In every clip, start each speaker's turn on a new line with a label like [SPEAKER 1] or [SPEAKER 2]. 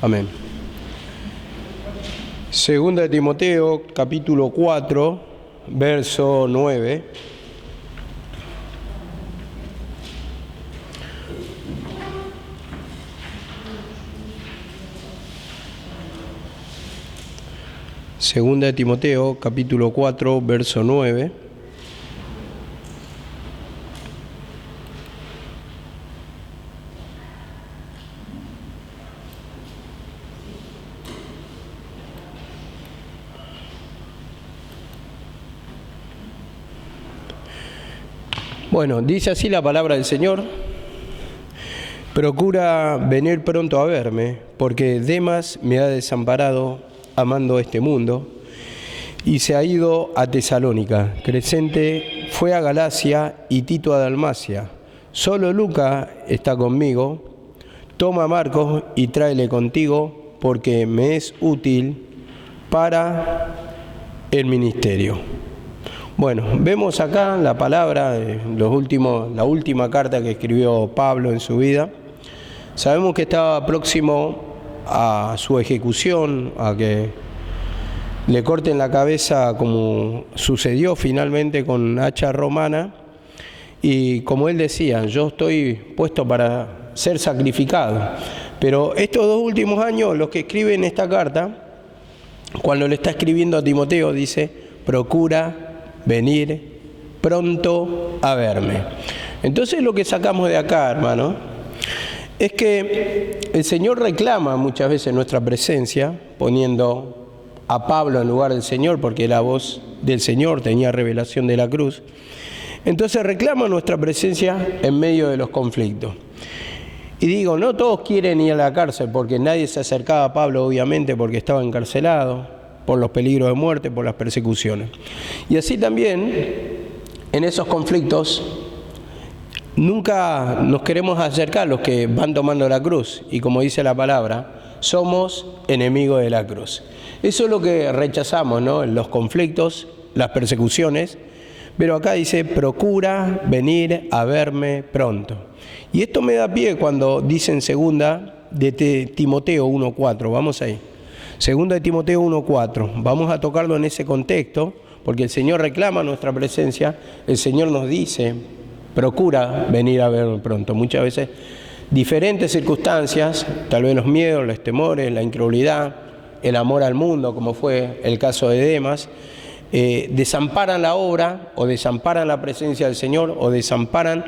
[SPEAKER 1] Amén. Segunda de Timoteo, capítulo 4, verso 9. Segunda de Timoteo, capítulo 4, verso 9. Bueno, dice así la palabra del Señor: procura venir pronto a verme, porque Demas me ha desamparado amando este mundo, y se ha ido a Tesalónica. Crescente fue a Galacia y Tito a Dalmacia. Solo Lucas está conmigo. Toma a Marcos y tráele contigo, porque me es útil para el ministerio. Bueno, vemos acá la palabra, la última carta que escribió Pablo en su vida. Sabemos que estaba próximo a su ejecución, a que le corten la cabeza como sucedió finalmente con hacha romana. Y como él decía, yo estoy puesto para ser sacrificado. Pero estos 2 últimos años, los que escriben esta carta, cuando le está escribiendo a Timoteo, dice: procura venir pronto a verme. Entonces lo que sacamos de acá, hermano, es que el Señor reclama muchas veces nuestra presencia, poniendo a Pablo en lugar del Señor, porque la voz del Señor tenía revelación de la cruz. Entonces reclama nuestra presencia en medio de los conflictos. Y digo, no todos quieren ir a la cárcel, porque nadie se acercaba a Pablo, obviamente, porque estaba encarcelado por los peligros de muerte, por las persecuciones. Y así también, en esos conflictos, nunca nos queremos acercar los que van tomando la cruz. Y como dice la palabra, somos enemigos de la cruz. Eso es lo que rechazamos, ¿no? En los conflictos, las persecuciones. Pero acá dice: procura venir a verme pronto. Y esto me da pie cuando dice en segunda de Timoteo 1:4. Vamos ahí. Segunda de Timoteo 1:4. Vamos a tocarlo en ese contexto, porque el Señor reclama nuestra presencia. El Señor nos dice: procura venir a verme pronto. Muchas veces diferentes circunstancias, tal vez los miedos, los temores, la incredulidad, el amor al mundo, como fue el caso de Demas, desamparan la obra, o desamparan la presencia del Señor, o desamparan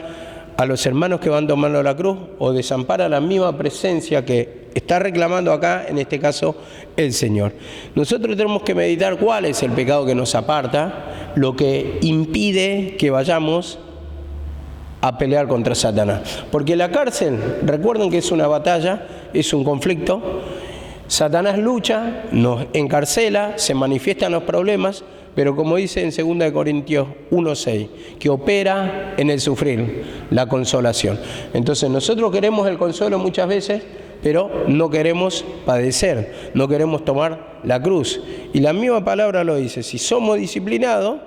[SPEAKER 1] a los hermanos que van tomando la cruz, o desamparan la misma presencia que está reclamando acá, en este caso, el Señor. Nosotros tenemos que meditar cuál es el pecado que nos aparta, lo que impide que vayamos a pelear contra Satanás. Porque la cárcel, recuerden que es una batalla, es un conflicto. Satanás lucha, nos encarcela, se manifiestan los problemas, pero como dice en 2 Corintios 1:6, que opera en el sufrir, la consolación. Entonces nosotros queremos el consuelo muchas veces, pero no queremos padecer, no queremos tomar la cruz. Y la misma palabra lo dice: si somos disciplinados,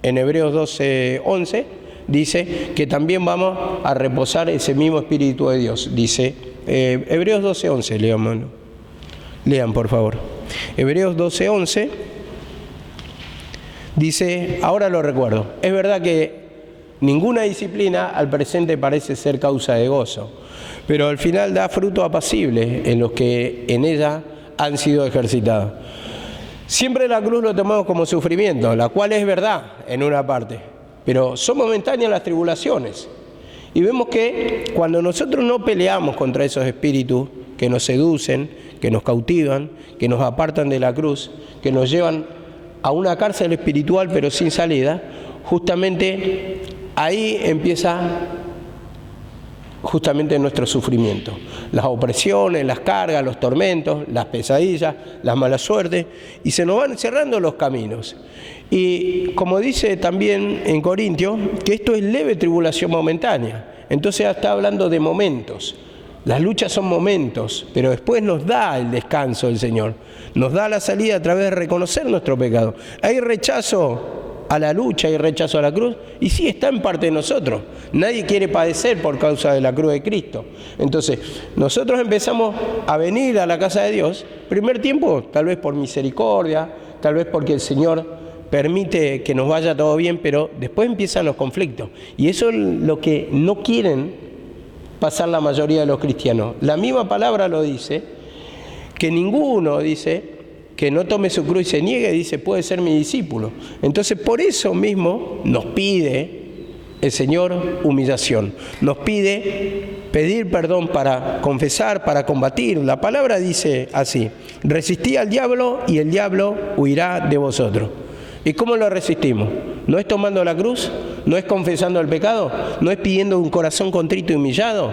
[SPEAKER 1] en Hebreos 12:11, dice que también vamos a reposar ese mismo Espíritu de Dios. Dice Hebreos 12:11, lean por favor. Hebreos 12:11 dice: ahora lo recuerdo, es verdad que ninguna disciplina al presente parece ser causa de gozo, pero al final da fruto apacible en los que en ella han sido ejercitados. Siempre la cruz lo tomamos como sufrimiento, la cual es verdad en una parte, pero son momentáneas las tribulaciones. Y vemos que cuando nosotros no peleamos contra esos espíritus que nos seducen, que nos cautivan, que nos apartan de la cruz, que nos llevan a una cárcel espiritual pero sin salida, justamente ahí empieza justamente nuestro sufrimiento. Las opresiones, las cargas, los tormentos, las pesadillas, las malas suertes, y se nos van cerrando los caminos. Y como dice también en Corintios, que esto es leve tribulación momentánea. Entonces está hablando de momentos. Las luchas son momentos, pero después nos da el descanso el Señor. Nos da la salida a través de reconocer nuestro pecado. Hay rechazo a la lucha, hay rechazo a la cruz, y sí, está en parte de nosotros. Nadie quiere padecer por causa de la cruz de Cristo. Entonces, nosotros empezamos a venir a la casa de Dios, primer tiempo, tal vez por misericordia, tal vez porque el Señor permite que nos vaya todo bien, pero después empiezan los conflictos. Y eso es lo que no quieren pasar la mayoría de los cristianos. La misma palabra lo dice, que ninguno, dice, que no tome su cruz y se niegue, dice, puede ser mi discípulo. Entonces, por eso mismo nos pide el Señor humillación. Nos pide pedir perdón para confesar, para combatir. La palabra dice así: resistí al diablo y el diablo huirá de vosotros. ¿Y cómo lo resistimos? ¿No es tomando la cruz? ¿No es confesando el pecado? ¿No es pidiendo un corazón contrito y humillado?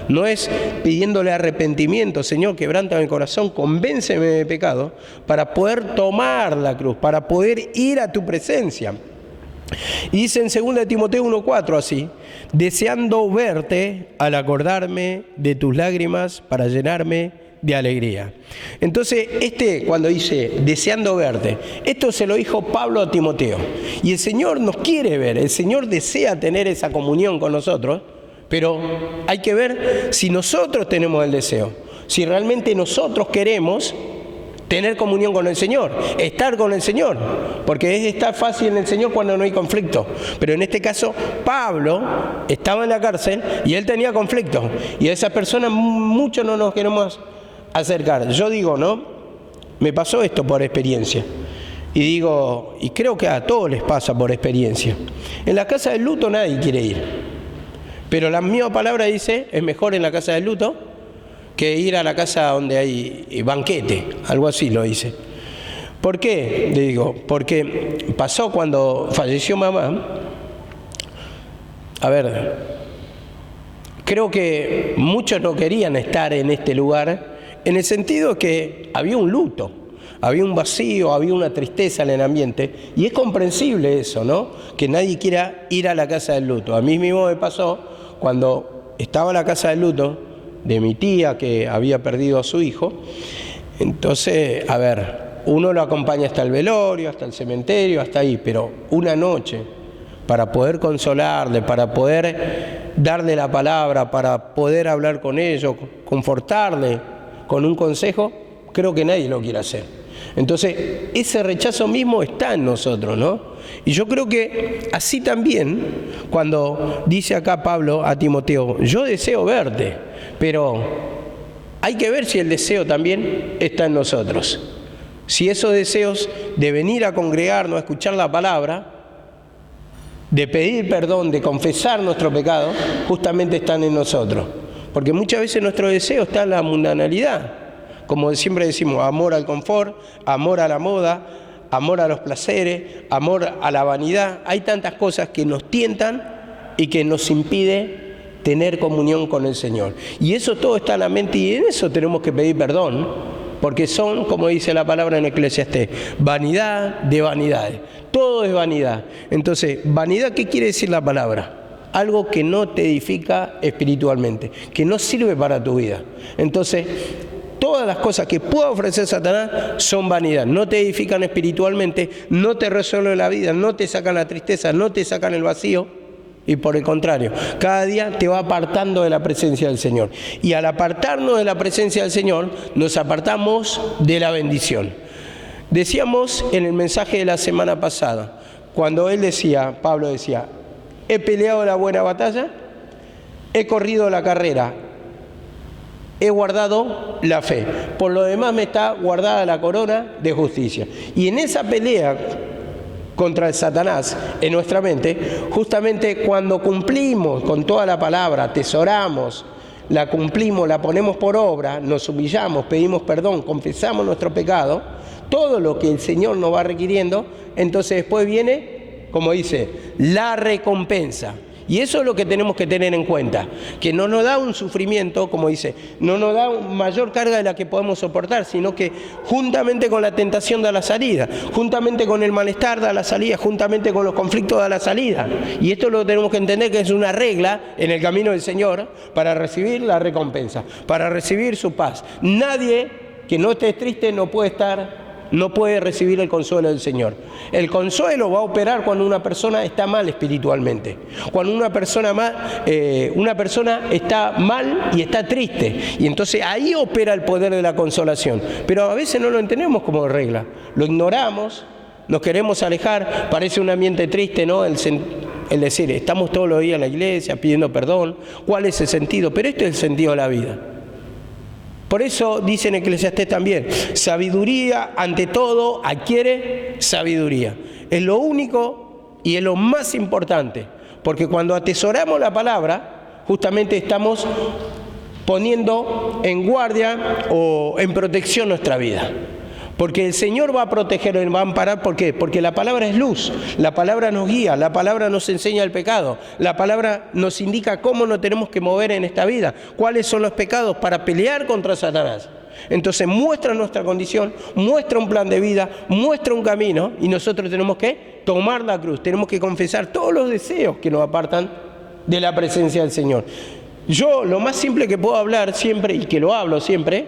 [SPEAKER 1] ¿No es pidiéndole arrepentimiento? Señor, quebranta mi corazón, convénceme de pecado, para poder tomar la cruz, para poder ir a tu presencia. Y dice en 2 Timoteo 1:4 así: deseando verte al acordarme de tus lágrimas para llenarme de alegría. Entonces, cuando dice deseando verte, esto se lo dijo Pablo a Timoteo. Y el Señor nos quiere ver, el Señor desea tener esa comunión con nosotros, pero hay que ver si nosotros tenemos el deseo, si realmente nosotros queremos tener comunión con el Señor, estar con el Señor, porque es estar fácil en el Señor cuando no hay conflicto. Pero en este caso, Pablo estaba en la cárcel y él tenía conflicto, y a esas personas muchos no nos queremos acercar. Yo digo, ¿no? Me pasó esto por experiencia. Y digo, y creo que a todos les pasa por experiencia. En la casa del luto nadie quiere ir. Pero la misma palabra dice, es mejor en la casa del luto que ir a la casa donde hay banquete. Algo así lo dice. ¿Por qué? Le digo, porque pasó cuando falleció mamá. A ver, creo que muchos no querían estar en este lugar, en el sentido que había un luto, había un vacío, había una tristeza en el ambiente, y es comprensible eso, ¿no? Que nadie quiera ir a la casa del luto. A mí mismo me pasó cuando estaba en la casa del luto de mi tía que había perdido a su hijo. Entonces, a ver, uno lo acompaña hasta el velorio, hasta el cementerio, hasta ahí, pero una noche, para poder consolarle, para poder darle la palabra, para poder hablar con ellos, confortarle con un consejo, creo que nadie lo quiere hacer. Entonces, ese rechazo mismo está en nosotros, ¿no? Y yo creo que así también, cuando dice acá Pablo a Timoteo, yo deseo verte, pero hay que ver si el deseo también está en nosotros. Si esos deseos de venir a congregarnos, a escuchar la palabra, de pedir perdón, de confesar nuestro pecado, justamente están en nosotros. Porque muchas veces nuestro deseo está en la mundanalidad. Como siempre decimos, amor al confort, amor a la moda, amor a los placeres, amor a la vanidad. Hay tantas cosas que nos tientan y que nos impide tener comunión con el Señor. Y eso todo está en la mente, y en eso tenemos que pedir perdón, porque son, como dice la palabra en Eclesiastés, vanidad de vanidades. Todo es vanidad. Entonces, vanidad, ¿qué quiere decir la palabra? Algo que no te edifica espiritualmente, que no sirve para tu vida. Entonces, todas las cosas que pueda ofrecer Satanás son vanidad, no te edifican espiritualmente, no te resuelven la vida, no te sacan la tristeza, no te sacan el vacío, y por el contrario, cada día te va apartando de la presencia del Señor. Y al apartarnos de la presencia del Señor, nos apartamos de la bendición. Decíamos en el mensaje de la semana pasada, cuando Pablo decía, he peleado la buena batalla, he corrido la carrera, he guardado la fe. Por lo demás me está guardada la corona de justicia. Y en esa pelea contra el Satanás en nuestra mente, justamente cuando cumplimos con toda la palabra, atesoramos, la cumplimos, la ponemos por obra, nos humillamos, pedimos perdón, confesamos nuestro pecado, todo lo que el Señor nos va requiriendo, entonces después viene, como dice, la recompensa. Y eso es lo que tenemos que tener en cuenta, que no nos da un sufrimiento, como dice, no nos da mayor carga de la que podemos soportar, sino que juntamente con la tentación da la salida, juntamente con el malestar da la salida, juntamente con los conflictos da la salida. Y esto lo tenemos que entender, que es una regla en el camino del Señor para recibir la recompensa, para recibir su paz. Nadie que no esté triste no puede recibir el consuelo del Señor. El consuelo va a operar cuando una persona está mal espiritualmente, cuando una persona está mal y está triste, y entonces ahí opera el poder de la consolación. Pero a veces no lo entendemos como regla, lo ignoramos, nos queremos alejar, parece un ambiente triste, ¿no? El decir, estamos todos los días en la iglesia pidiendo perdón, ¿cuál es el sentido? Pero este es el sentido de la vida. Por eso dice en Eclesiastés también, sabiduría ante todo adquiere sabiduría. Es lo único y es lo más importante, porque cuando atesoramos la palabra, justamente estamos poniendo en guardia o en protección nuestra vida. Porque el Señor va a proteger, va a amparar. ¿Por qué? Porque la palabra es luz, la palabra nos guía, la palabra nos enseña el pecado, la palabra nos indica cómo nos tenemos que mover en esta vida, cuáles son los pecados para pelear contra Satanás. Entonces muestra nuestra condición, muestra un plan de vida, muestra un camino, y nosotros tenemos que tomar la cruz, tenemos que confesar todos los deseos que nos apartan de la presencia del Señor. Yo lo más simple que puedo hablar siempre, y que lo hablo siempre,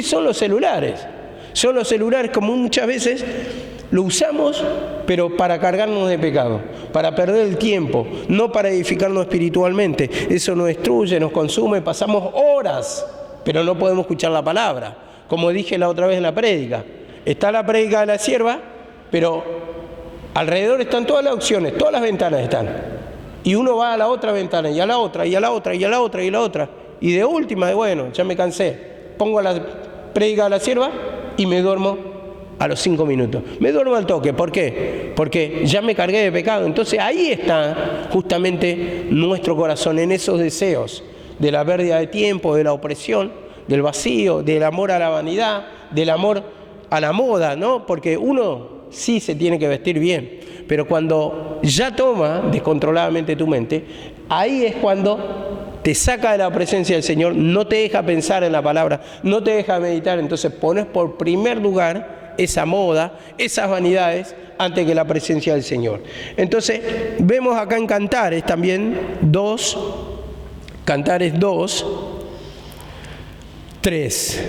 [SPEAKER 1] son los celulares. Son los celulares, como muchas veces lo usamos, pero para cargarnos de pecado, para perder el tiempo, no para edificarnos espiritualmente. Eso nos destruye, nos consume, pasamos horas, pero no podemos escuchar la palabra. Como dije la otra vez en la prédica, está la prédica de la sierva, pero alrededor están todas las opciones, todas las ventanas están. Y uno va a la otra ventana, y a la otra, y a la otra, y a la otra, y a la otra. Y de última, bueno, ya me cansé, pongo la prédica de la sierva y me duermo a los 5 minutos. Me duermo al toque. ¿Por qué? Porque ya me cargué de pecado. Entonces ahí está justamente nuestro corazón, en esos deseos de la pérdida de tiempo, de la opresión, del vacío, del amor a la vanidad, del amor a la moda, ¿no? Porque uno sí se tiene que vestir bien, pero cuando ya toma descontroladamente tu mente, ahí es cuando te saca de la presencia del Señor, no te deja pensar en la palabra, no te deja meditar. Entonces pones por primer lugar esa moda, esas vanidades, antes que la presencia del Señor. Entonces vemos acá en Cantares también Cantares 2, 3.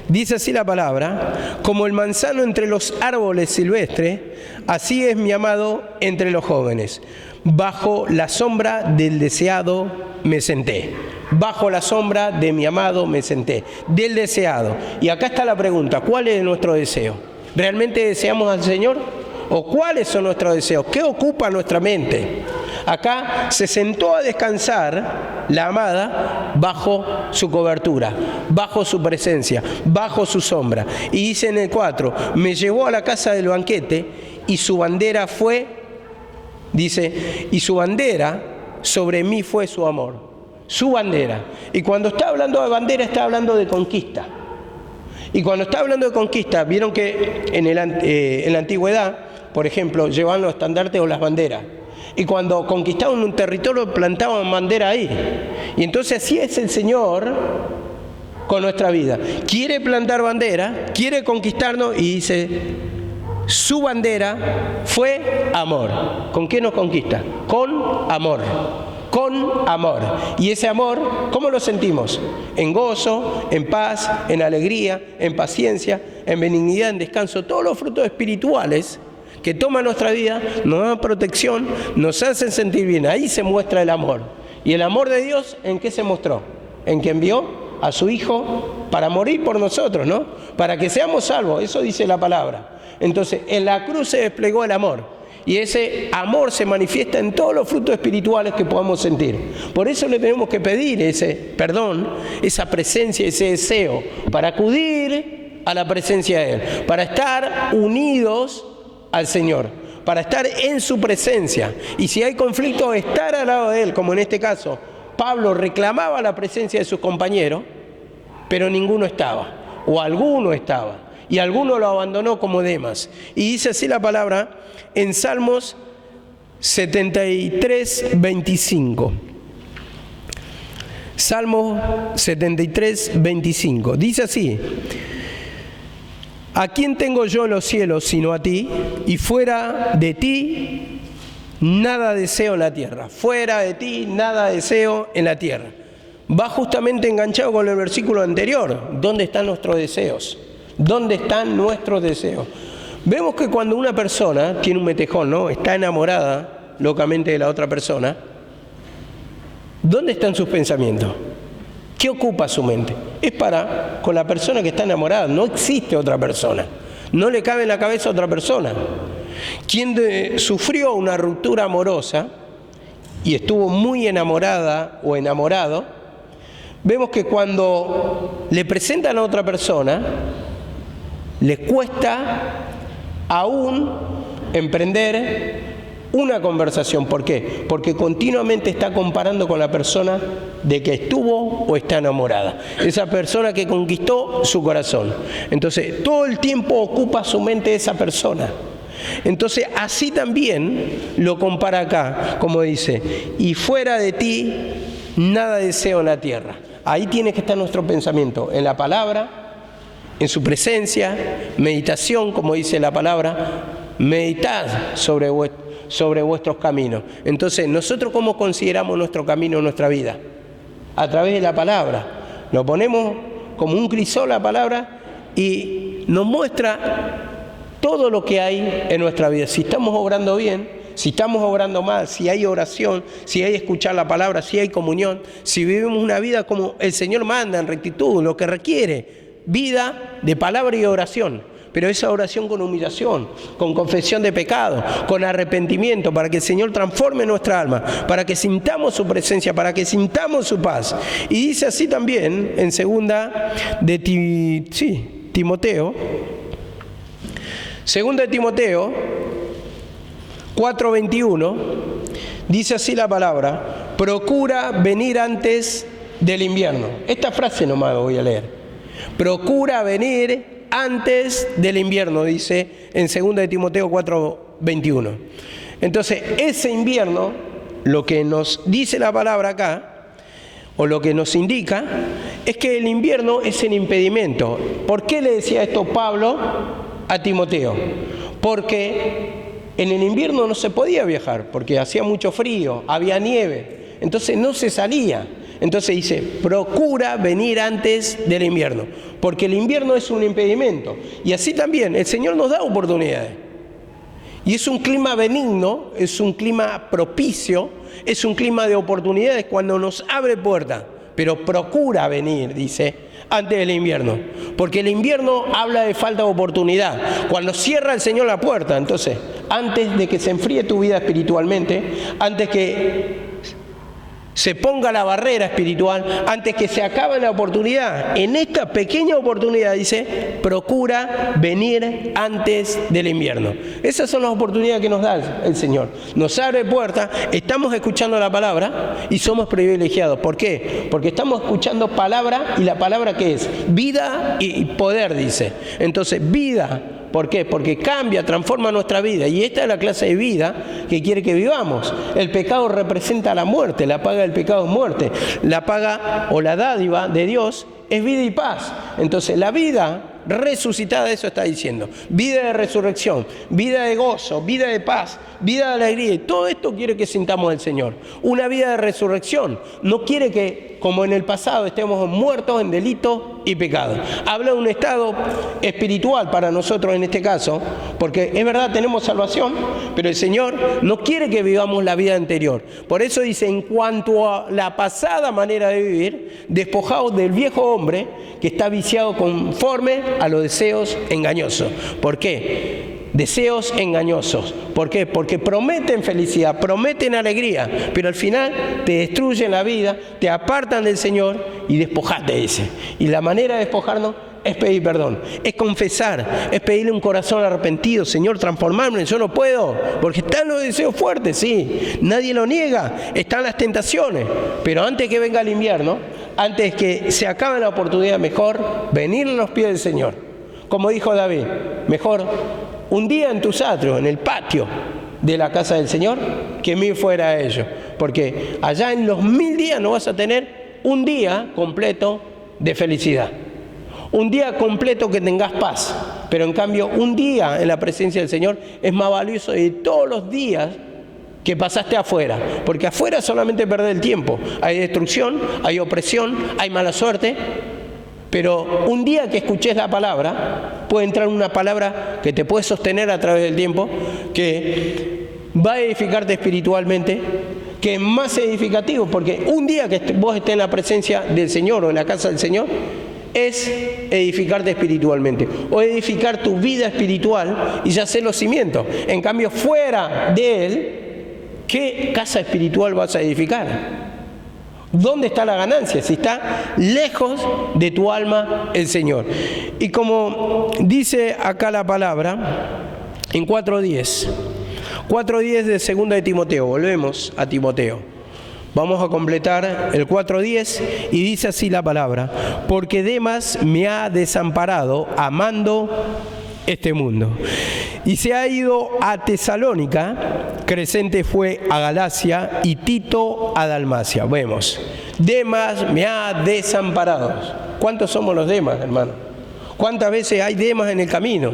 [SPEAKER 1] Dice así la palabra: como el manzano entre los árboles silvestres, así es mi amado entre los jóvenes. Bajo la sombra del deseado me senté. Bajo la sombra de mi amado me senté. Del deseado. Y acá está la pregunta: ¿cuál es nuestro deseo? ¿Realmente deseamos al Señor? ¿O cuáles son nuestros deseos? ¿Qué ocupa nuestra mente? Acá se sentó a descansar la amada bajo su cobertura, bajo su presencia, bajo su sombra. Y dice en el 4, me llevó a la casa del banquete y su bandera fue, dice, y su bandera sobre mí fue su amor. Su bandera. Y cuando está hablando de bandera, está hablando de conquista. Y cuando está hablando de conquista, vieron que en la antigüedad, por ejemplo, llevaban los estandartes o las banderas. Y cuando conquistaban un territorio, plantaban bandera ahí. Y entonces así es el Señor con nuestra vida. Quiere plantar bandera, quiere conquistarnos, y dice, su bandera fue amor. ¿Con qué nos conquista? Con amor. Con amor. Y ese amor, ¿cómo lo sentimos? En gozo, en paz, en alegría, en paciencia, en benignidad, en descanso. Todos los frutos espirituales que toman nuestra vida nos dan protección, nos hacen sentir bien. Ahí se muestra el amor. ¿Y el amor de Dios en qué se mostró? En que envió a su Hijo para morir por nosotros, ¿no? Para que seamos salvos. Eso dice la palabra. Entonces, en la cruz se desplegó el amor. Y ese amor se manifiesta en todos los frutos espirituales que podamos sentir. Por eso le tenemos que pedir ese perdón, esa presencia, ese deseo, para acudir a la presencia de Él, para estar unidos al Señor, para estar en su presencia. Y si hay conflicto, estar al lado de Él, como en este caso, Pablo reclamaba la presencia de sus compañeros, pero ninguno estaba, o alguno estaba, y alguno lo abandonó como Demas. Y dice así la palabra en Salmos 73, 25. Salmo 73, 25. Dice así: ¿a quién tengo yo en los cielos sino a ti? Y fuera de ti nada deseo en la tierra. Fuera de ti nada deseo en la tierra. Va justamente enganchado con el versículo anterior. ¿Dónde están nuestros deseos? ¿Dónde están nuestros deseos? Vemos que cuando una persona tiene un metejón, ¿no?, está enamorada locamente de la otra persona, ¿dónde están sus pensamientos? ¿Qué ocupa su mente? Es con la persona que está enamorada. No existe otra persona. No le cabe en la cabeza otra persona. Quien sufrió una ruptura amorosa y estuvo muy enamorada o enamorado, vemos que cuando le presentan a otra persona, le cuesta aún emprender una conversación. ¿Por qué? Porque continuamente está comparando con la persona de que estuvo o está enamorada. Esa persona que conquistó su corazón. Entonces, todo el tiempo ocupa su mente esa persona. Entonces, así también lo compara acá, como dice: y fuera de ti nada deseo en la tierra. Ahí tiene que estar nuestro pensamiento, en la palabra, en su presencia, meditación, como dice la palabra, meditad sobre vuestros caminos. Entonces, ¿nosotros cómo consideramos nuestro camino en nuestra vida? A través de la palabra. Lo ponemos como un crisol la palabra y nos muestra todo lo que hay en nuestra vida. Si estamos obrando bien, si estamos obrando mal, si hay oración, si hay escuchar la palabra, si hay comunión, si vivimos una vida como el Señor manda, en rectitud, lo que requiere, vida de palabra y oración. Pero esa oración con humillación, con confesión de pecado, con arrepentimiento, para que el Señor transforme nuestra alma, para que sintamos su presencia, para que sintamos su paz. Y dice así también en segunda de Timoteo, 2 de Timoteo 4:21, dice así la palabra: procura venir antes del invierno. Esta frase nomás voy a leer. Procura venir antes del invierno, dice en 2 de Timoteo 4:21. Entonces, ese invierno, lo que nos dice la palabra acá, o lo que nos indica, es que el invierno es el impedimento. ¿Por qué le decía esto Pablo a Timoteo? Porque en el invierno no se podía viajar, porque hacía mucho frío, había nieve, entonces no se salía. Entonces dice: procura venir antes del invierno, porque el invierno es un impedimento. Y así también el Señor nos da oportunidades. Y es un clima benigno, es un clima propicio, es un clima de oportunidades cuando nos abre puertas. Pero procura venir, dice, antes del invierno. Porque el invierno habla de falta de oportunidad. Cuando cierra el Señor la puerta, entonces, antes de que se enfríe tu vida espiritualmente, antes que se ponga la barrera espiritual, antes que se acabe la oportunidad, en esta pequeña oportunidad, dice, procura venir antes del invierno. Esas son las oportunidades que nos da el Señor. Nos abre puertas, estamos escuchando la palabra y somos privilegiados. ¿Por qué? Porque estamos escuchando palabra, y la palabra ¿qué es? Vida y poder, dice. Entonces, vida. ¿Por qué? Porque cambia, transforma nuestra vida. Y esta es la clase de vida que quiere que vivamos. El pecado representa la muerte. La paga del pecado es muerte. La paga o la dádiva de Dios es vida y paz. Entonces, la vida resucitada, eso está diciendo. Vida de resurrección, vida de gozo, vida de paz, vida de alegría. Y todo esto quiere que sintamos el Señor. Una vida de resurrección. No quiere que, como en el pasado, estemos muertos en delito y pecado. Habla de un estado espiritual para nosotros en este caso, porque es verdad, tenemos salvación, pero el Señor no quiere que vivamos la vida anterior. Por eso dice: en cuanto a la pasada manera de vivir, despojaos del viejo hombre que está viciado conforme a los deseos engañosos. ¿Por qué? Deseos engañosos. ¿Por qué? Porque prometen felicidad, prometen alegría, pero al final te destruyen la vida, te apartan del Señor y despojate, dice. Y la manera de despojarnos es pedir perdón, es confesar, es pedirle un corazón arrepentido. Señor, transformarme, yo no puedo, porque están los deseos fuertes, sí, nadie lo niega, están las tentaciones, pero antes que venga el invierno, antes que se acabe la oportunidad, mejor venir a los pies del Señor. Como dijo David, mejor un día en tus atrios, en el patio de la casa del Señor, que 1000 fuera de ellos. Porque allá en los 1000 días no vas a tener un día completo de felicidad. Un día completo que tengas paz. Pero en cambio, un día en la presencia del Señor es más valioso de todos los días que pasaste afuera. Porque afuera solamente perdés el tiempo. Hay destrucción, hay opresión, hay mala suerte. Pero un día que escuches la palabra, puede entrar una palabra que te puede sostener a través del tiempo, que va a edificarte espiritualmente, que es más edificativo, porque un día que vos estés en la presencia del Señor o en la casa del Señor, es edificarte espiritualmente, o edificar tu vida espiritual y ya sé los cimientos. En cambio, fuera de Él, ¿qué casa espiritual vas a edificar? ¿Dónde está la ganancia? Si está lejos de tu alma el Señor. Y como dice acá la palabra, en 4:10 de 2 de Timoteo, volvemos a Timoteo. Vamos a completar el 4:10 y dice así la palabra: porque Demas me ha desamparado amando este mundo, y se ha ido a Tesalónica, Crescente fue a Galacia y Tito a Dalmacia. Vemos, Demas me ha desamparado. ¿Cuántos somos los Demas, hermano? ¿Cuántas veces hay Demas en el camino?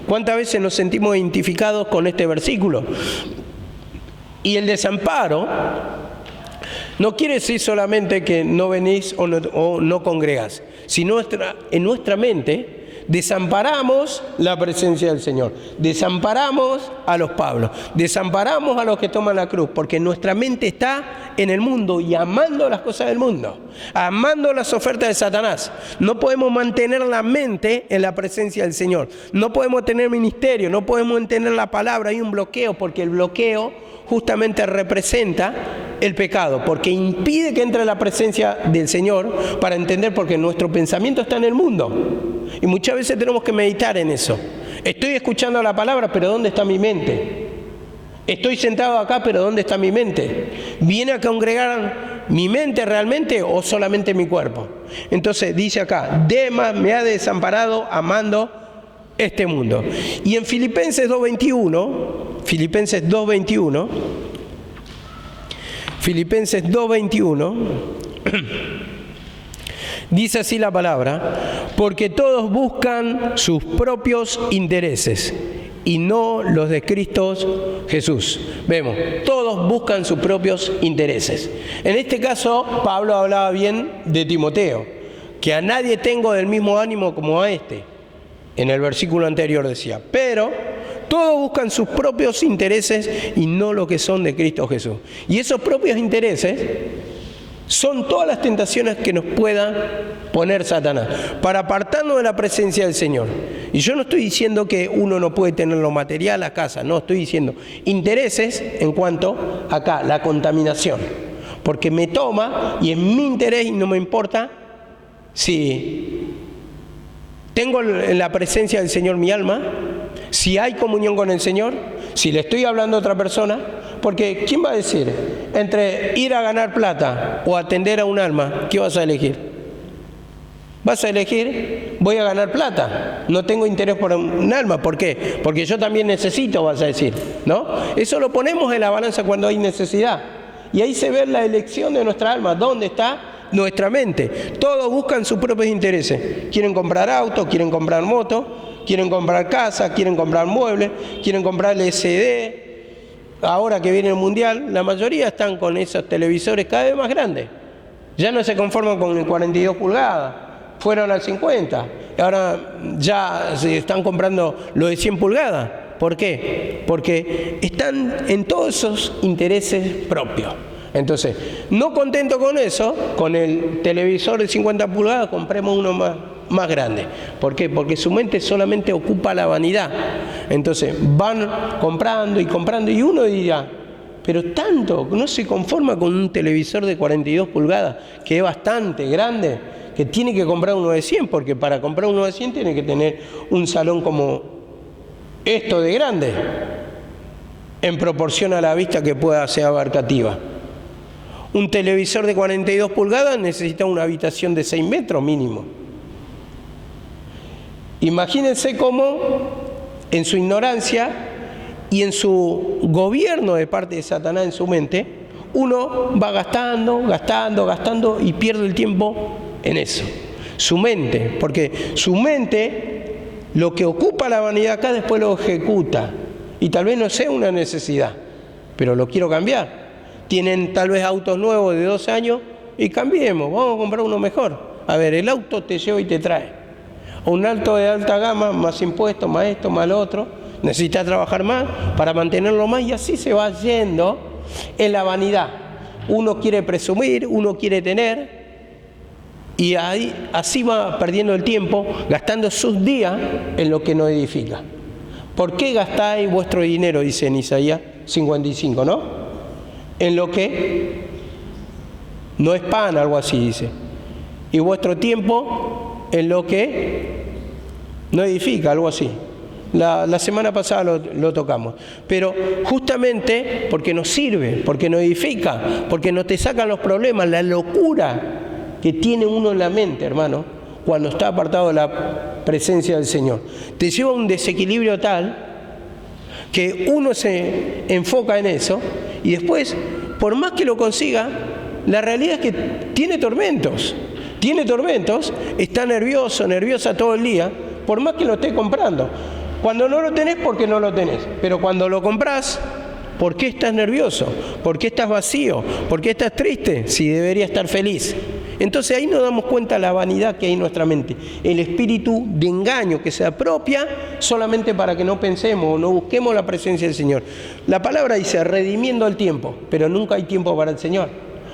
[SPEAKER 1] ¿Cuántas veces nos sentimos identificados con este versículo? Y el desamparo no quiere decir solamente que no venís o no congregás, sino en nuestra mente desamparamos la presencia del Señor, desamparamos a los Pablos, desamparamos a los que toman la cruz, porque nuestra mente está en el mundo y amando las cosas del mundo, amando las ofertas de Satanás. No podemos mantener la mente en la presencia del Señor, no podemos tener ministerio, no podemos entender la palabra. Hay un bloqueo, porque el bloqueo justamente representa el pecado, porque impide que entre la presencia del Señor para entender, porque nuestro pensamiento está en el mundo. Y muchas veces tenemos que meditar en eso. Estoy escuchando la palabra, pero ¿dónde está mi mente? Estoy sentado acá, pero ¿dónde está mi mente? ¿Viene a congregar mi mente realmente o solamente mi cuerpo? Entonces dice acá, Demas me ha desamparado amando este mundo. Y en Filipenses 2:21, dice así la palabra: porque todos buscan sus propios intereses y no los de Cristo Jesús. Vemos, todos buscan sus propios intereses. En este caso, Pablo hablaba bien de Timoteo, que a nadie tengo del mismo ánimo como a este. En el versículo anterior decía, pero todos buscan sus propios intereses y no lo que son de Cristo Jesús. Y esos propios intereses son todas las tentaciones que nos pueda poner Satanás para apartarnos de la presencia del Señor. Y yo no estoy diciendo que uno no puede tener lo material a casa, no, estoy diciendo intereses en cuanto acá, la contaminación. Porque me toma y es mi interés y no me importa si tengo en la presencia del Señor mi alma, si hay comunión con el Señor, si le estoy hablando a otra persona. Porque ¿quién va a decir? Entre ir a ganar plata o atender a un alma, ¿qué vas a elegir? Vas a elegir, voy a ganar plata, no tengo interés por un alma. ¿Por qué? Porque yo también necesito, vas a decir, ¿no? Eso lo ponemos en la balanza cuando hay necesidad. Y ahí se ve la elección de nuestra alma, ¿dónde está nuestra mente? Todos buscan sus propios intereses. Quieren comprar auto, quieren comprar moto, quieren comprar casa, quieren comprar muebles, quieren comprar LCD. Ahora que viene el Mundial, la mayoría están con esos televisores cada vez más grandes. Ya no se conforman con el 42 pulgadas, fueron al 50. Y ahora ya se están comprando lo de 100 pulgadas. ¿Por qué? Porque están en todos esos intereses propios. Entonces, no contento con eso, con el televisor de 50 pulgadas, compremos uno más grande. ¿Por qué? Porque su mente solamente ocupa la vanidad. Entonces van comprando y uno dirá, pero tanto, no se conforma con un televisor de 42 pulgadas, que es bastante grande, que tiene que comprar uno de 100, porque para comprar uno de 100 tiene que tener un salón como esto de grande, en proporción a la vista que pueda ser abarcativa. Un televisor de 42 pulgadas necesita una habitación de 6 metros mínimo. Imagínense cómo, en su ignorancia, y en su gobierno de parte de Satanás en su mente, uno va gastando y pierde el tiempo en eso. Su mente, porque su mente, lo que ocupa la vanidad acá, después lo ejecuta. Y tal vez no sea una necesidad, pero lo quiero cambiar. Tienen tal vez autos nuevos de 2 años y cambiemos, vamos a comprar uno mejor. A ver, el auto te lleva y te trae. Un auto de alta gama, más impuestos, más esto, más lo otro. Necesitas trabajar más para mantenerlo más y así se va yendo en la vanidad. Uno quiere presumir, uno quiere tener y así va perdiendo el tiempo, gastando sus días en lo que no edifica. ¿Por qué gastáis vuestro dinero? Dice en Isaías 55, ¿no? En lo que no es pan, algo así dice. Y vuestro tiempo en lo que no edifica, algo así. La semana pasada lo tocamos. Pero justamente porque nos sirve, porque nos edifica, porque no te sacan los problemas, la locura que tiene uno en la mente, hermano, cuando está apartado de la presencia del Señor. Te lleva a un desequilibrio tal que uno se enfoca en eso y después, por más que lo consiga, la realidad es que tiene tormentos, está nervioso, nerviosa todo el día, por más que lo esté comprando. Cuando no lo tenés, porque no lo tenés, pero cuando lo comprás, ¿por qué estás nervioso? ¿Por qué estás vacío? ¿Por qué estás triste? Si debería estar feliz. Entonces ahí nos damos cuenta de la vanidad que hay en nuestra mente, el espíritu de engaño que se apropia solamente para que no pensemos o no busquemos la presencia del Señor. La palabra dice redimiendo el tiempo, pero nunca hay tiempo para el Señor.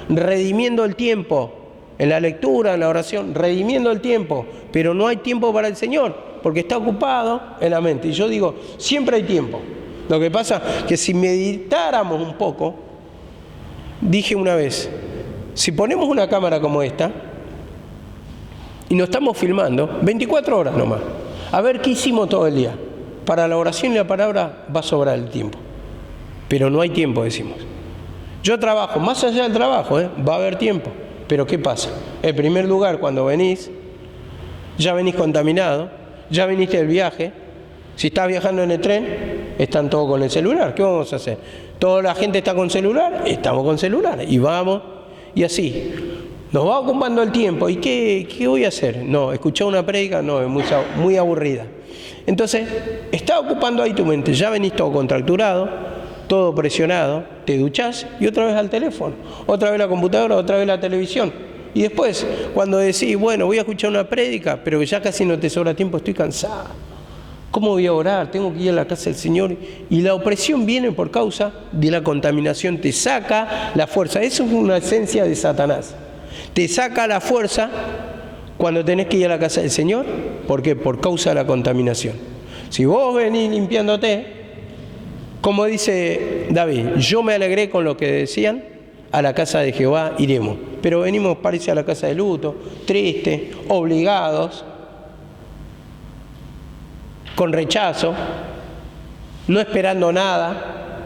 [SPEAKER 1] Redimiendo el tiempo en la lectura, en la oración, redimiendo el tiempo, pero no hay tiempo para el Señor, porque está ocupado en la mente. Y yo digo, siempre hay tiempo. Lo que pasa es que si meditáramos un poco, dije una vez, si ponemos una cámara como esta y nos estamos filmando, 24 horas nomás, a ver qué hicimos todo el día. Para la oración y la palabra va a sobrar el tiempo, pero no hay tiempo, decimos. Yo trabajo, más allá del trabajo, va a haber tiempo, pero ¿qué pasa? En primer lugar, cuando venís, ya venís contaminado, ya viniste del viaje. Si estás viajando en el tren, están todos con el celular. ¿Qué vamos a hacer? Toda la gente está con celular, estamos con celular y vamos. Y así, nos va ocupando el tiempo. ¿Y qué voy a hacer? No, escuchar una prédica, no, es muy aburrida. Entonces, está ocupando ahí tu mente. Ya venís todo contracturado, todo presionado, te duchás y otra vez al teléfono, otra vez la computadora, otra vez la televisión. Y después, cuando decís, bueno, voy a escuchar una prédica, pero ya casi no te sobra tiempo, estoy cansado. ¿Cómo voy a orar? Tengo que ir a la casa del Señor. Y la opresión viene por causa de la contaminación. Te saca la fuerza. Eso es una esencia de Satanás. Te saca la fuerza cuando tenés que ir a la casa del Señor. ¿Por qué? Por causa de la contaminación. Si vos venís limpiándote, como dice David, yo me alegré con lo que decían, a la casa de Jehová iremos. Pero venimos, parece, a la casa de luto, tristes, obligados, con rechazo, no esperando nada.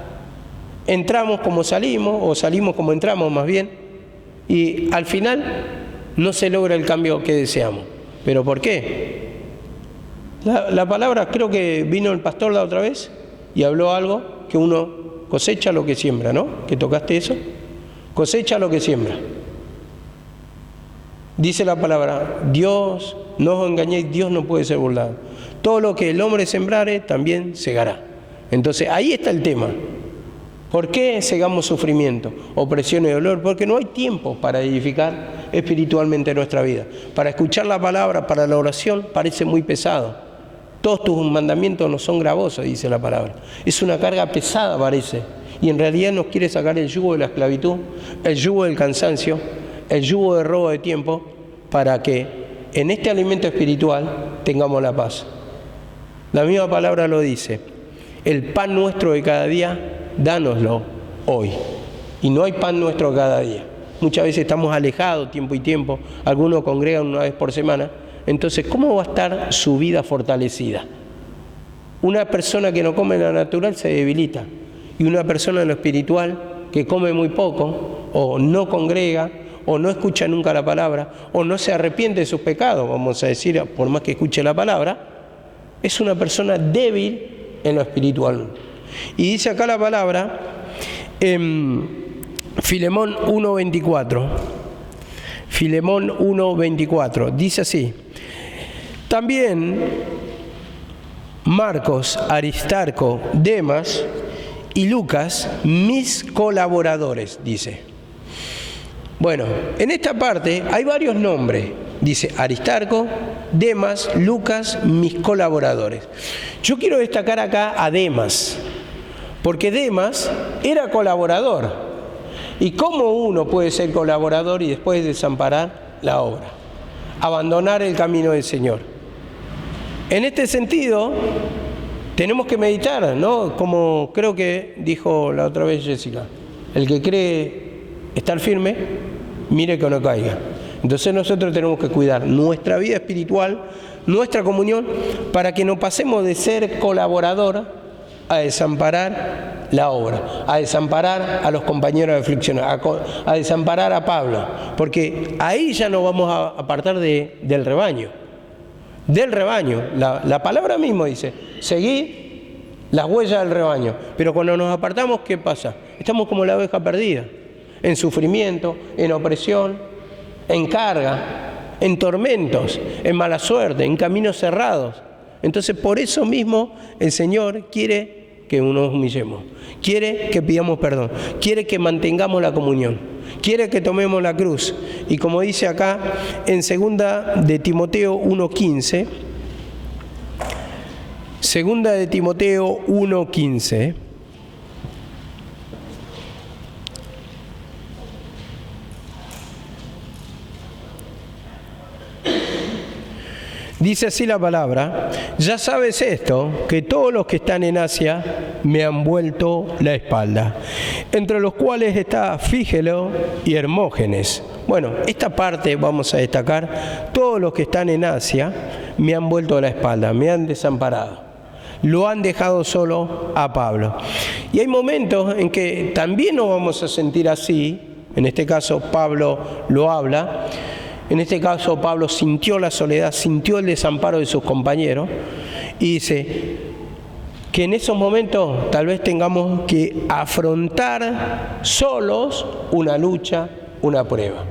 [SPEAKER 1] Entramos como salimos, o salimos como entramos más bien, y al final no se logra el cambio que deseamos. ¿Pero por qué? La palabra, creo que vino el pastor la otra vez y habló algo, que uno cosecha lo que siembra, ¿no? ¿Que tocaste eso? Cosecha lo que siembra. Dice la palabra, Dios, no os engañéis, Dios no puede ser burlado. Todo lo que el hombre sembrare, también segará. Entonces, ahí está el tema. ¿Por qué segamos sufrimiento, opresión y dolor? Porque no hay tiempo para edificar espiritualmente nuestra vida. Para escuchar la palabra, para la oración, parece muy pesado. Todos tus mandamientos no son gravosos, dice la palabra. Es una carga pesada, parece. Y en realidad nos quiere sacar el yugo de la esclavitud, el yugo del cansancio, el yugo de robo de tiempo, para que en este alimento espiritual tengamos la paz. La misma palabra lo dice, el pan nuestro de cada día, dánoslo hoy. Y no hay pan nuestro cada día. Muchas veces estamos alejados tiempo y tiempo, algunos congregan una vez por semana. Entonces, ¿cómo va a estar su vida fortalecida? Una persona que no come en lo natural se debilita. Y una persona en lo espiritual que come muy poco, o no congrega, o no escucha nunca la palabra, o no se arrepiente de sus pecados, vamos a decir, por más que escuche la palabra, es una persona débil en lo espiritual. Y dice acá la palabra en Filemón 1:24. Filemón 1:24. Dice así: también Marcos, Aristarco, Demas y Lucas, mis colaboradores, dice. Bueno, en esta parte hay varios nombres. Dice Aristarco, Demas, Lucas, mis colaboradores. Yo quiero destacar acá a Demas, porque Demas era colaborador. ¿Y cómo uno puede ser colaborador y después desamparar la obra? Abandonar el camino del Señor. En este sentido, tenemos que meditar, ¿no? Como creo que dijo la otra vez Jessica, el que cree estar firme, mire que no caiga. Entonces nosotros tenemos que cuidar nuestra vida espiritual, nuestra comunión, para que no pasemos de ser colaborador a desamparar la obra, a desamparar a los compañeros de aflicción, a desamparar a Pablo, porque ahí ya nos vamos a apartar del rebaño. Del rebaño. La palabra mismo dice, seguid las huellas del rebaño. Pero cuando nos apartamos, ¿qué pasa? Estamos como la oveja perdida, en sufrimiento, en opresión, en carga, en tormentos, en mala suerte, en caminos cerrados. Entonces, por eso mismo el Señor quiere que nos humillemos, quiere que pidamos perdón, quiere que mantengamos la comunión, quiere que tomemos la cruz. Y como dice acá en 2 de Timoteo 1:15, 2 de Timoteo 1:15, dice así la palabra: ya sabes esto, que todos los que están en Asia me han vuelto la espalda, entre los cuales está Fígelo y Hermógenes. Bueno, esta parte vamos a destacar: todos los que están en Asia me han vuelto la espalda, me han desamparado, lo han dejado solo a Pablo. Y hay momentos en que también nos vamos a sentir así. En este caso Pablo lo habla. En este caso Pablo sintió la soledad, sintió el desamparo de sus compañeros, y dice que en esos momentos tal vez tengamos que afrontar solos una lucha, una prueba.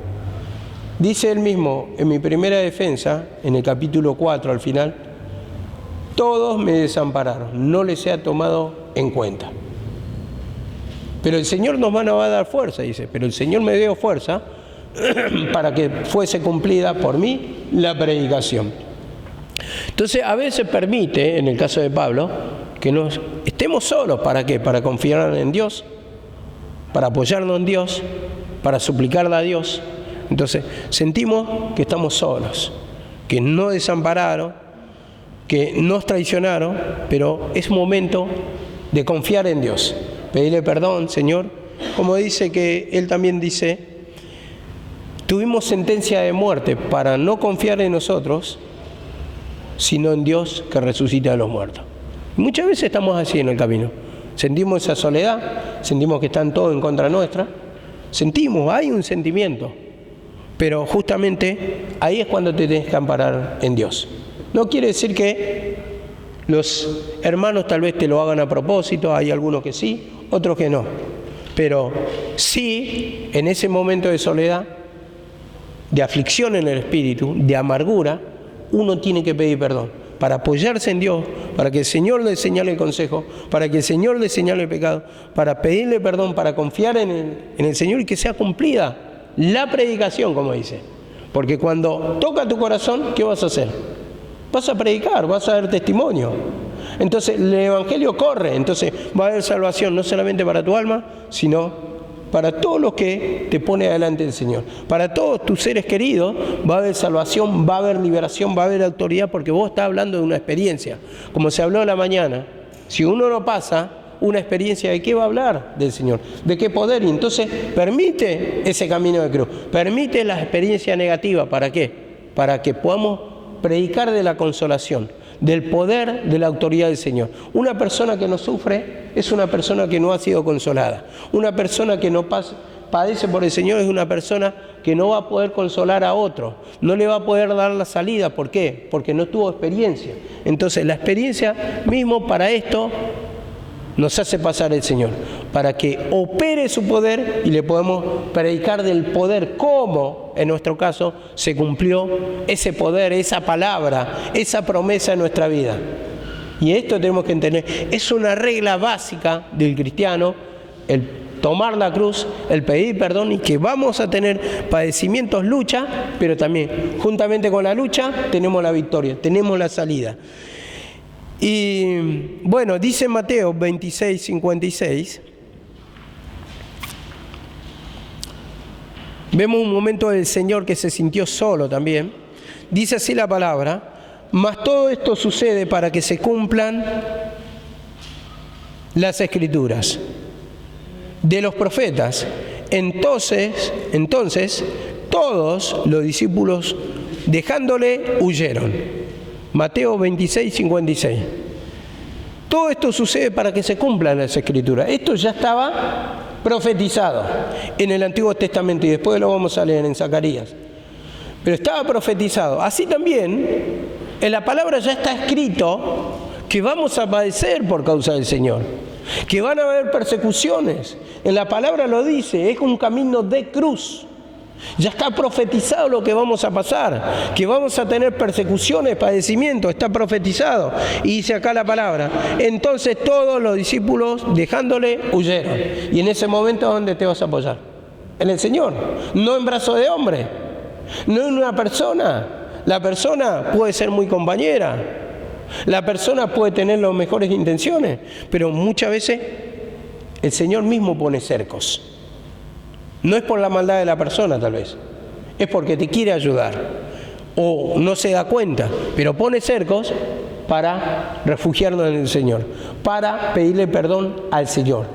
[SPEAKER 1] Dice él mismo en mi primera defensa, en el capítulo 4 al final: todos me desampararon, no les he tomado en cuenta. Pero el Señor nos va a dar fuerza, dice, pero el Señor me dio fuerza para que fuese cumplida por mí la predicación. Entonces a veces permite, en el caso de Pablo, que nos estemos solos. ¿Para qué? Para confiar en Dios, para apoyarnos en Dios, para suplicarle a Dios. Entonces sentimos que estamos solos, que nos desampararon, que nos traicionaron, pero es momento de confiar en Dios, pedirle perdón, Señor, como dice que Él también dice: tuvimos sentencia de muerte para no confiar en nosotros, sino en Dios que resucita a los muertos. Muchas veces estamos así en el camino. Sentimos esa soledad, sentimos que están todos en contra nuestra. Sentimos, hay un sentimiento. Pero justamente ahí es cuando te tienes que amparar en Dios. No quiere decir que los hermanos tal vez te lo hagan a propósito, hay algunos que sí, otros que no. Pero sí, en ese momento de soledad, de aflicción en el espíritu, de amargura, uno tiene que pedir perdón, para apoyarse en Dios, para que el Señor le señale el consejo, para que el Señor le señale el pecado, para pedirle perdón, para confiar en el Señor y que sea cumplida la predicación, como dice. Porque cuando toca tu corazón, ¿qué vas a hacer? Vas a predicar, vas a dar testimonio. Entonces el Evangelio corre, entonces va a haber salvación no solamente para tu alma, sino para todos los que te pone adelante el Señor. Para todos tus seres queridos va a haber salvación, va a haber liberación, va a haber autoridad, porque vos estás hablando de una experiencia. Como se habló en la mañana, si uno no pasa una experiencia, ¿de qué va a hablar del Señor? ¿De qué poder? Y entonces permite ese camino de cruz, permite la experiencia negativa. ¿Para qué? Para que podamos predicar de la consolación, del poder de la autoridad del Señor. Una persona que no sufre es una persona que no ha sido consolada. Una persona que no padece por el Señor es una persona que no va a poder consolar a otro, no le va a poder dar la salida. ¿Por qué? Porque no tuvo experiencia. Entonces la experiencia mismo para esto nos hace pasar el Señor, para que opere su poder y le podemos predicar del poder, cómo en nuestro caso se cumplió ese poder, esa palabra, esa promesa en nuestra vida. Y esto tenemos que entender, es una regla básica del cristiano, el tomar la cruz, el pedir perdón, y que vamos a tener padecimientos, lucha, pero también juntamente con la lucha tenemos la victoria, tenemos la salida. Y bueno, dice Mateo 26:56, vemos un momento del Señor que se sintió solo también. Dice así la palabra: mas todo esto sucede para que se cumplan las Escrituras de los profetas. Entonces todos los discípulos, dejándole, huyeron. Mateo 26:56. Todo esto sucede para que se cumplan las Escrituras. Esto ya estaba profetizado en el Antiguo Testamento y después lo vamos a leer en Zacarías. Pero estaba profetizado. Así también en la palabra ya está escrito que vamos a padecer por causa del Señor, que van a haber persecuciones. En la palabra lo dice, es un camino de cruz. Ya está profetizado lo que vamos a pasar, que vamos a tener persecuciones, padecimientos, está profetizado. Y dice acá la palabra: entonces todos los discípulos, dejándole, huyeron. Y en ese momento, ¿dónde te vas a apoyar? En el Señor, no en brazos de hombre, no en una persona. La persona puede ser muy compañera, la persona puede tener las mejores intenciones, pero muchas veces el Señor mismo pone cercos. No es por la maldad de la persona, tal vez, es porque te quiere ayudar o no se da cuenta, pero pone cercos para refugiarnos en el Señor, para pedirle perdón al Señor,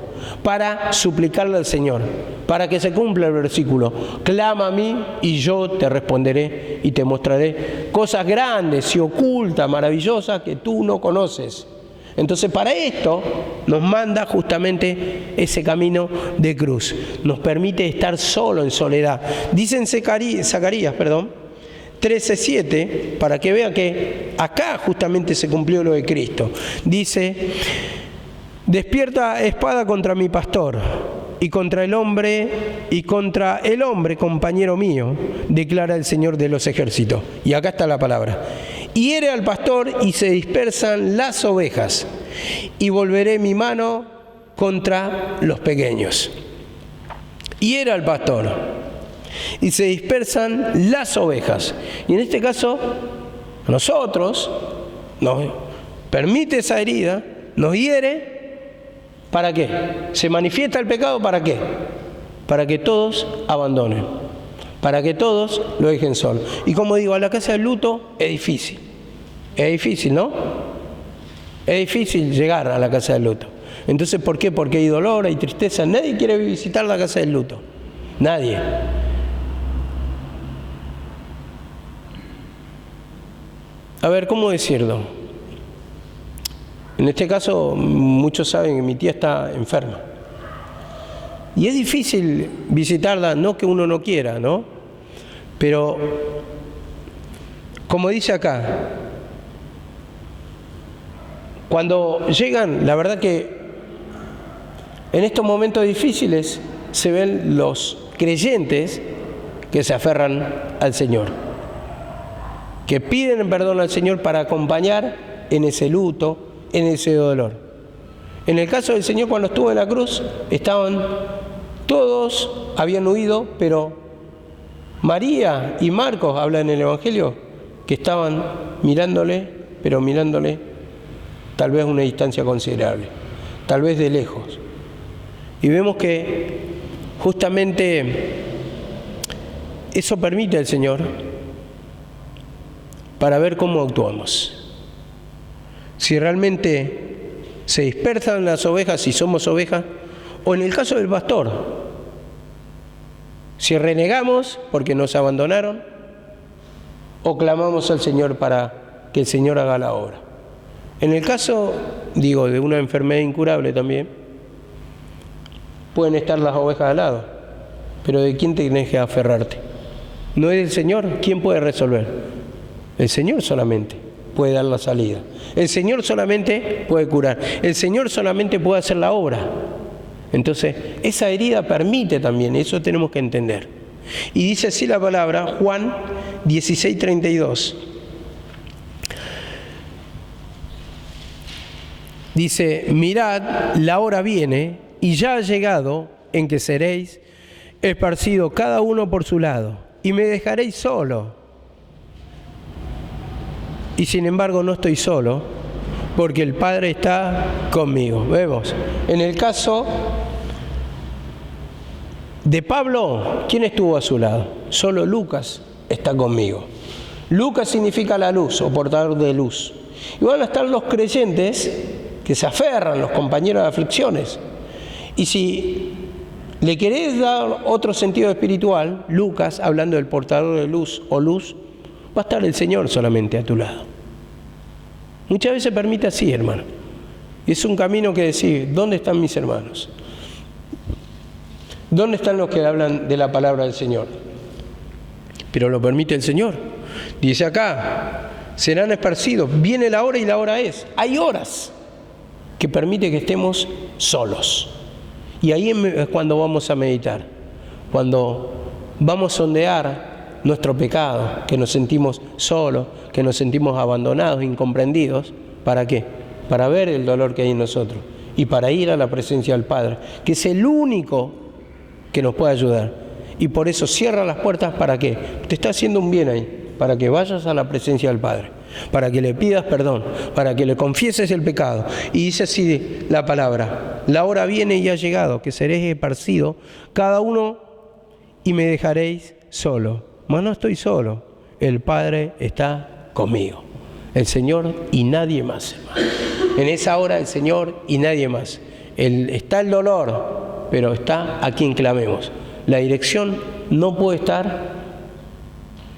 [SPEAKER 1] para suplicarle al Señor, para que se cumpla el versículo: clama a mí y yo te responderé y te mostraré cosas grandes y ocultas, maravillosas, que tú no conoces. Entonces, para esto nos manda justamente ese camino de cruz. Nos permite estar solo, en soledad. Dice en Zacarías 13:7, para que vean que acá justamente se cumplió lo de Cristo. Dice: despierta espada contra mi pastor y contra el hombre compañero mío, declara el Señor de los ejércitos. Y acá está la palabra: hiere al pastor y se dispersan las ovejas, y volveré mi mano contra los pequeños. Hiere al pastor y se dispersan las ovejas. Y en este caso, a nosotros nos permite esa herida, nos hiere. ¿Para qué? ¿Se manifiesta el pecado? ¿Para qué? Para que todos abandonen, para que todos lo dejen solo. Y como digo, a la casa del luto es difícil, ¿no? Es difícil llegar a la casa del luto. Entonces, ¿por qué? Porque hay dolor, hay tristeza. Nadie quiere visitar la casa del luto, nadie. A ver, ¿cómo decirlo? En este caso, muchos saben que mi tía está enferma. Y es difícil visitarla, no que uno no quiera, ¿no? Pero, como dice acá, cuando llegan, la verdad que en estos momentos difíciles se ven los creyentes que se aferran al Señor, que piden perdón al Señor para acompañar en ese luto, en ese dolor. En el caso del Señor, cuando estuvo en la cruz, todos habían huido, pero María y Marcos hablan en el Evangelio que estaban mirándole, pero mirándole tal vez a una distancia considerable, tal vez de lejos. Y vemos que justamente eso permite el Señor para ver cómo actuamos. Si realmente se dispersan las ovejas, si somos ovejas, o en el caso del pastor, si renegamos porque nos abandonaron, o clamamos al Señor para que el Señor haga la obra. En el caso, de una enfermedad incurable también, pueden estar las ovejas al lado, pero ¿de quién te tienes que aferrarte? ¿No es del Señor? ¿Quién puede resolver? El Señor solamente. puede dar la salida. El Señor solamente puede curar. El Señor solamente puede hacer la obra. Entonces, esa herida permite también, eso tenemos que entender. Y dice así la palabra, Juan 16:32. Dice, mirad, la hora viene y ya ha llegado en que seréis esparcidos cada uno por su lado y me dejaréis solo. Y sin embargo no estoy solo, porque el Padre está conmigo. Vemos, en el caso de Pablo, ¿quién estuvo a su lado? Solo Lucas está conmigo. Lucas significa la luz o portador de luz. Y van a estar los creyentes que se aferran, los compañeros de aflicciones. Y si le querés dar otro sentido espiritual, Lucas, hablando del portador de luz o luz, va a estar el Señor solamente a tu lado. Muchas veces permite así, hermano. Y es un camino que decir, ¿dónde están mis hermanos? ¿Dónde están los que hablan de la palabra del Señor? Pero lo permite el Señor. Dice acá, serán esparcidos. Viene la hora y la hora es. Hay horas que permite que estemos solos. Y ahí es cuando vamos a meditar. Cuando vamos a sondear nuestro pecado, que nos sentimos solos, que nos sentimos abandonados, incomprendidos. ¿Para qué? Para ver el dolor que hay en nosotros y para ir a la presencia del Padre, que es el único que nos puede ayudar. Y por eso cierra las puertas. ¿Para qué? Te está haciendo un bien ahí, para que vayas a la presencia del Padre, para que le pidas perdón, para que le confieses el pecado. Y dice así la palabra, la hora viene y ha llegado, que seréis esparcidos cada uno y me dejaréis solo. Mas no estoy solo, el Padre está conmigo, el Señor y nadie más, hermano. En esa hora el Señor y nadie más. Está el dolor, pero está a quien clamemos. La dirección no puede estar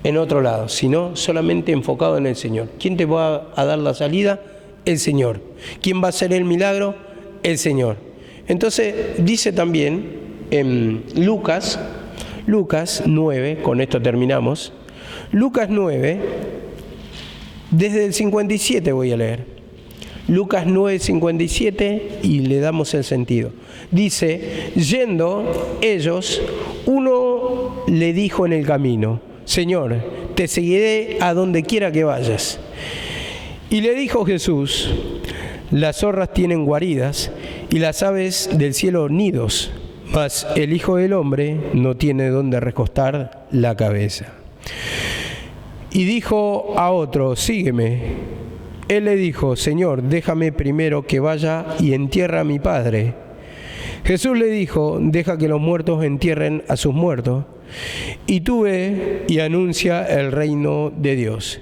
[SPEAKER 1] en otro lado, sino solamente enfocado en el Señor. ¿Quién te va a dar la salida? El Señor. ¿Quién va a hacer el milagro? El Señor. Entonces dice también en Lucas 9, con esto terminamos, Lucas 9, desde el 57 voy a leer. Lucas 9, 57, y le damos el sentido. Dice, yendo ellos, uno le dijo en el camino, Señor, te seguiré a donde quiera que vayas. Y le dijo Jesús, las zorras tienen guaridas y las aves del cielo nidos, mas el Hijo del Hombre no tiene dónde recostar la cabeza. Y dijo a otro, sígueme. Él le dijo, Señor, déjame primero que vaya y entierre a mi padre. Jesús le dijo, deja que los muertos entierren a sus muertos, y tú ve y anuncia el reino de Dios.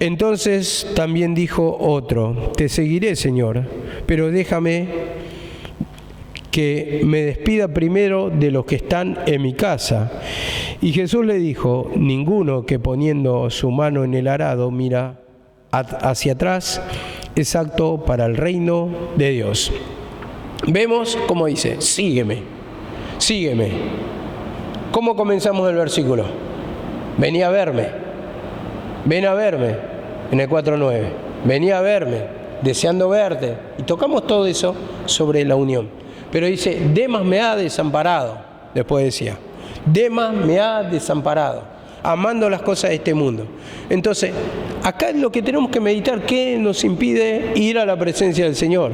[SPEAKER 1] Entonces también dijo otro, te seguiré, Señor, pero déjame que me despida primero de los que están en mi casa. Y Jesús le dijo, ninguno que poniendo su mano en el arado mira hacia atrás es apto para el reino de Dios. Vemos cómo dice, sígueme, sígueme. ¿Cómo comenzamos el versículo? Vení a verme, ven a verme, en el 4:9. Vení a verme, deseando verte. Y tocamos todo eso sobre la unión. Pero dice, Demas me ha desamparado, después decía, Demas me ha desamparado, amando las cosas de este mundo. Entonces, acá es lo que tenemos que meditar, ¿qué nos impide ir a la presencia del Señor?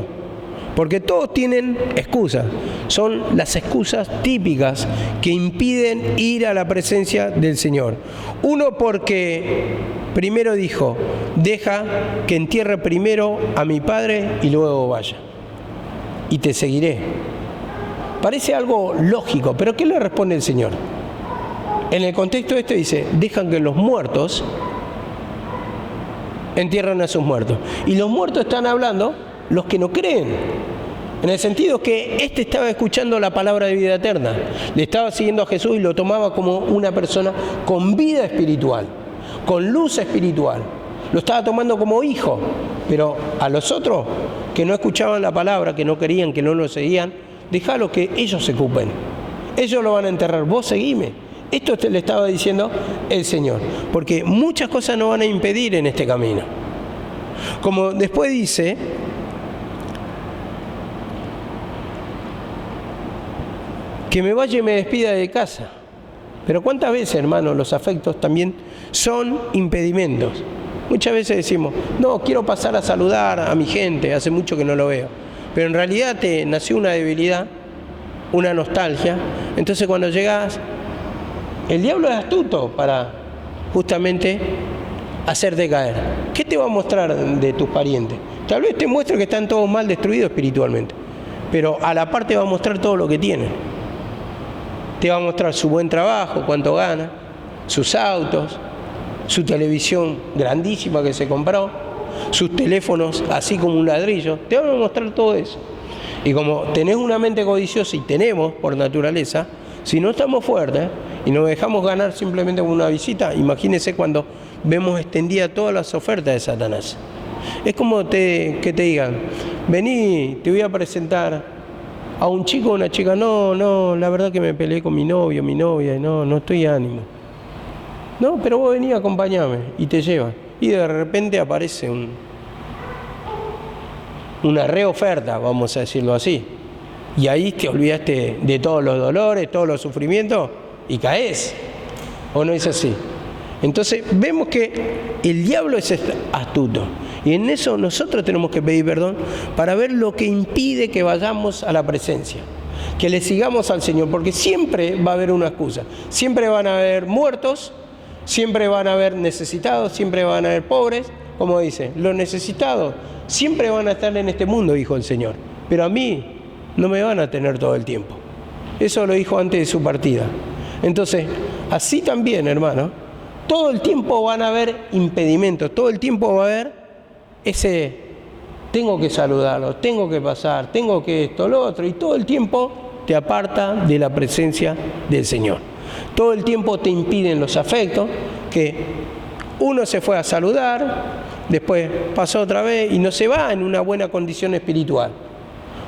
[SPEAKER 1] Porque todos tienen excusas, son las excusas típicas que impiden ir a la presencia del Señor. Uno porque primero dijo, deja que entierre primero a mi padre y luego vaya, y te seguiré. Parece algo lógico, pero ¿qué le responde el Señor? En el contexto este dice, dejan que los muertos entierren a sus muertos. Y los muertos están hablando los que no creen. En el sentido que este estaba escuchando la palabra de vida eterna. Le estaba siguiendo a Jesús y lo tomaba como una persona con vida espiritual, con luz espiritual. Lo estaba tomando como hijo. Pero a los otros que no escuchaban la palabra, que no querían, que no lo seguían, déjalo que ellos se ocupen. Ellos lo van a enterrar. Vos seguime. Esto le estaba diciendo el Señor, porque muchas cosas nos van a impedir en este camino. Como después dice, que me vaya y me despida de casa. Pero ¿cuántas veces, hermanos, los afectos también son impedimentos? Muchas veces decimos, no, quiero pasar a saludar a mi gente, hace mucho que no lo veo. Pero en realidad te nació una debilidad, una nostalgia. Entonces cuando llegas, el diablo es astuto para justamente hacerte caer. ¿Qué te va a mostrar de tus parientes? Tal vez te muestre que están todos mal destruidos espiritualmente, pero a la par te va a mostrar todo lo que tienen. Te va a mostrar su buen trabajo, cuánto gana, sus autos, su televisión grandísima que se compró, sus teléfonos así como un ladrillo. Te van a mostrar todo eso. Y como tenés una mente codiciosa, y tenemos por naturaleza, si no estamos fuertes y nos dejamos ganar simplemente con una visita, imagínense cuando vemos extendidas todas las ofertas de Satanás. Es como que te digan, vení, te voy a presentar a un chico o una chica. No, la verdad que me peleé con mi novio, mi novia, y no estoy ánimo. No, pero vos vení, acompañame, y te llevan. Y de repente aparece una reoferta, vamos a decirlo así. Y ahí te olvidaste de todos los dolores, todos los sufrimientos, y caes. ¿O no es así? Entonces vemos que el diablo es astuto. Y en eso nosotros tenemos que pedir perdón para ver lo que impide que vayamos a la presencia, que le sigamos al Señor, porque siempre va a haber una excusa. Siempre van a haber muertos, siempre van a haber necesitados, siempre van a haber pobres. Como dice, los necesitados siempre van a estar en este mundo, dijo el Señor, pero a mí no me van a tener todo el tiempo. Eso lo dijo antes de su partida. Entonces, así también, hermano, todo el tiempo van a haber impedimentos, todo el tiempo va a haber ese, tengo que saludarlo, tengo que pasar, tengo que esto, lo otro, y todo el tiempo te aparta de la presencia del Señor. Todo el tiempo te impiden los afectos, que uno se fue a saludar, después pasó otra vez y no se va en una buena condición espiritual.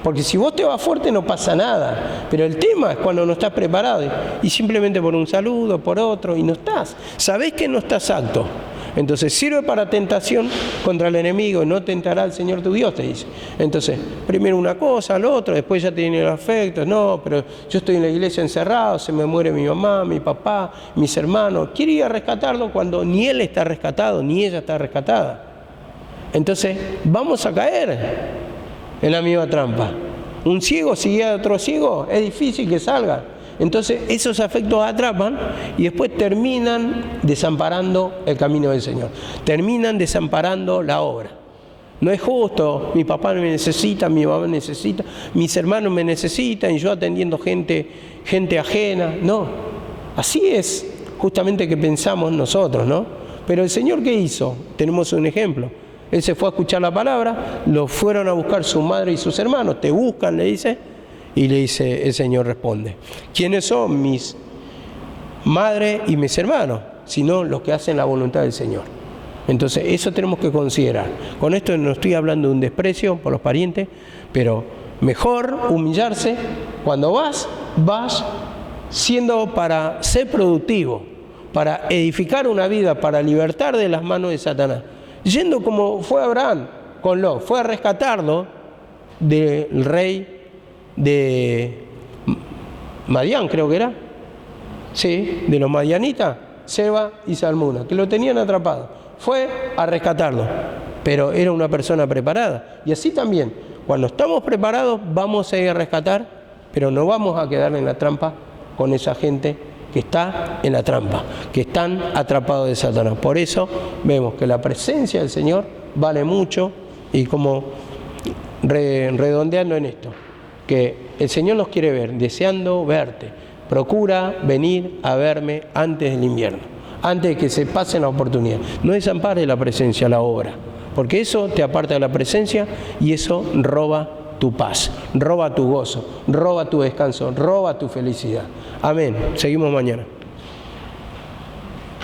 [SPEAKER 1] Porque si vos te vas fuerte no pasa nada, pero el tema es cuando no estás preparado y simplemente por un saludo, por otro, y no estás. Sabés que no estás apto. Entonces sirve para tentación contra el enemigo, no tentará al Señor tu Dios, te dice. Entonces, primero una cosa, lo otro, después ya te viene el afecto, no, pero yo estoy en la iglesia encerrado, se me muere mi mamá, mi papá, mis hermanos. Quiere ir a rescatarlo cuando ni él está rescatado, ni ella está rescatada. Entonces, vamos a caer en la misma trampa. Un ciego, si guía a otro ciego, es difícil que salga. Entonces esos afectos atrapan y después terminan desamparando el camino del Señor. Terminan desamparando la obra. No es justo, mi papá me necesita, mi mamá me necesita, mis hermanos me necesitan y yo atendiendo gente ajena. No, así es justamente que pensamos nosotros, ¿no? Pero el Señor, ¿qué hizo? Tenemos un ejemplo. Él se fue a escuchar la palabra, lo fueron a buscar su madre y sus hermanos, te buscan, le dice, y le dice, el Señor responde, ¿quiénes son mis madre y mis hermanos? Sino los que hacen la voluntad del Señor. Entonces, eso tenemos que considerar. Con esto no estoy hablando de un desprecio por los parientes, pero mejor humillarse. Cuando vas siendo para ser productivo, para edificar una vida, para libertar de las manos de Satanás. Yendo como fue Abraham con Lot, fue a rescatarlo del rey de Madián, creo que era, sí, de los madianitas, Seba y Salmuna, que lo tenían atrapado. Fue a rescatarlo, pero era una persona preparada. Y así también, cuando estamos preparados, vamos a ir a rescatar, pero no vamos a quedar en la trampa con esa gente que está en la trampa, que están atrapados de Satanás. Por eso vemos que la presencia del Señor vale mucho, y como redondeando en esto, que el Señor nos quiere ver, deseando verte. Procura venir a verme antes del invierno, antes de que se pase la oportunidad. No desampare la presencia, la obra, porque eso te aparta de la presencia y eso roba tu paz, roba tu gozo, roba tu descanso, roba tu felicidad. Amén. Seguimos mañana.